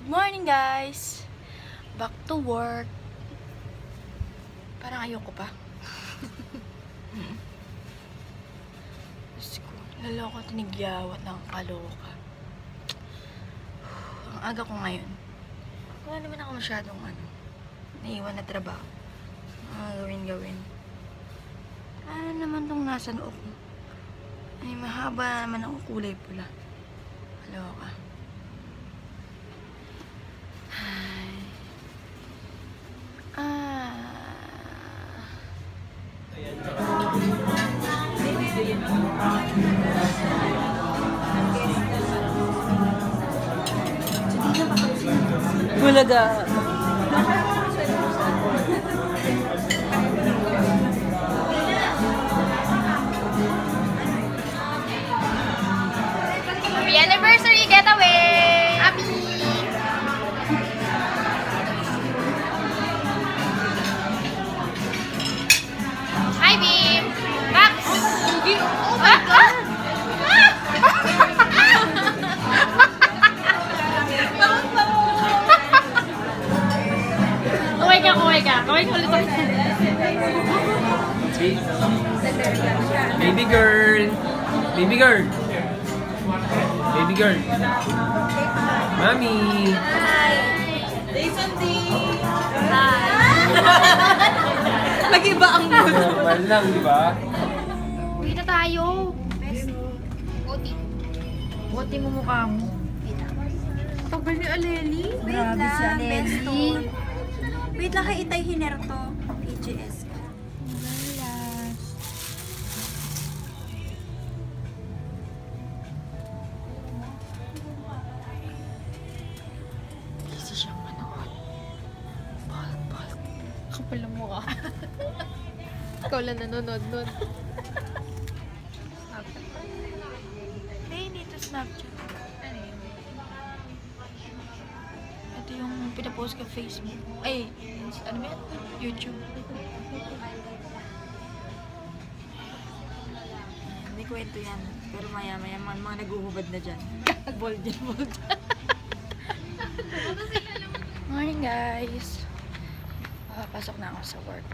Good morning, guys! Back to work. Parang ayoko pa. Diyos ko, laloko tinigyawat ng kaloka. Ang aga ko ngayon. Wala naman ako masyadong naiwan na trabaho. Gawin. Ano naman tong nasa noo ko? Ay, mahaba naman ako, kulay pula. Kaloka. Bulaga. Happy anniversary getaway! Happy! Hi, Bim! Max! Oh my God! Kaway ulit ako. Baby girl. Baby girl. Baby girl. Mami. Hi! Jason D! Hi! Nag-iba ang mood. Normal lang, di ba? Uwi na tayo. Oti mo mukha mo. Tagal ni Aleli. Grabe si Aleli. Wait lang kay Itay Hinerto. PGS ka. Kasi siyang manood. Balak. Kapal ng mukha. Ikaw lang nanonood nun. Hey, dito Snapchat. Ito yung pinapost ka Facebook. Ay, ano ba yan? YouTube. May kwento yan. Pero maya-maya mga naguhubad na dyan. Bold yan. Morning, guys. Pasok na ako sa work.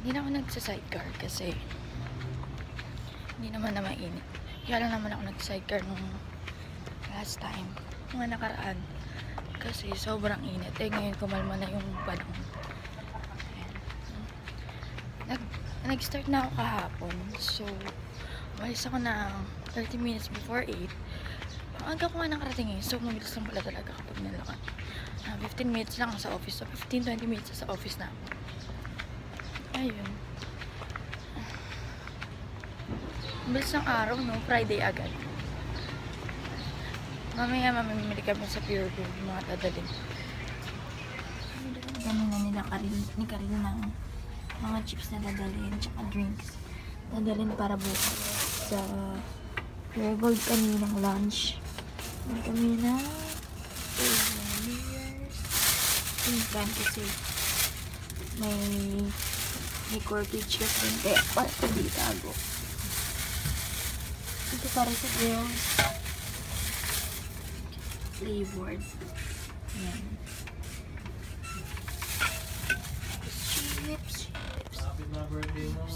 Hindi na ako nagsa-sidecar kasi hindi naman na mainit. Kaya lang naman ako nag-sidecar nung last time. Mga nakaraan. Kasi sobrang init. Ngayon kumalma na yung panahon. Nag-start na ako kahapon. So, umalis ako na 30 minutes before 8. Ang aga ko nga nakarating eh. So, mabilis lang pala talaga kapag nalakad. 15 minutes lang ako sa office. So, 15-20 minutes sa office na ako. Ayun. Mabilis ng araw, no? Friday agad. Mamaya mamimili kami sa Pure Gold, mga dadalhin. Kami na nila ni Karina ng mga chips na dadalhin, tsaka drinks. Dadalhin para bukas sa Pure Gold kaninang lunch. Kami na Pinkan kasi may corkage kasi din, kaya para hindi tago. Ito para sa girls. Flavored. Ayan. Chips. Happy na birthday mo.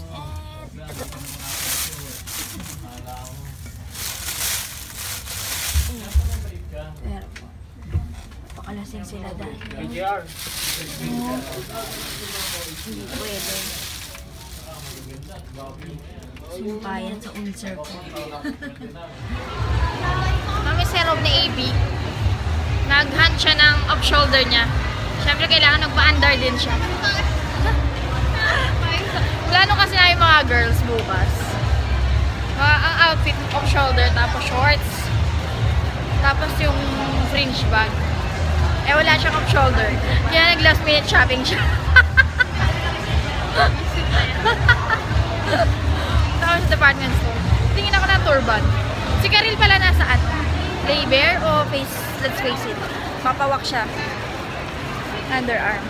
Pero po, pakalasing sila dahil hindi pwede sumpayan sa ulcer ko. Mami serum ni AB, nag-hand siya ng off-shoulder niya. Siyempre kailangan nagpa-under din siya. Plano kasi na yung mga girls bukas. Ang outfit off-shoulder, tapos shorts, tapos yung fringe bag. Eh wala siyang off-shoulder. Kaya nag-last minute shopping siya. Tapos sa department store. Tingin ako ng turban. Si Karil pala nasaan? Lay bare o face? Let's face it. Papawak siya. Underarm.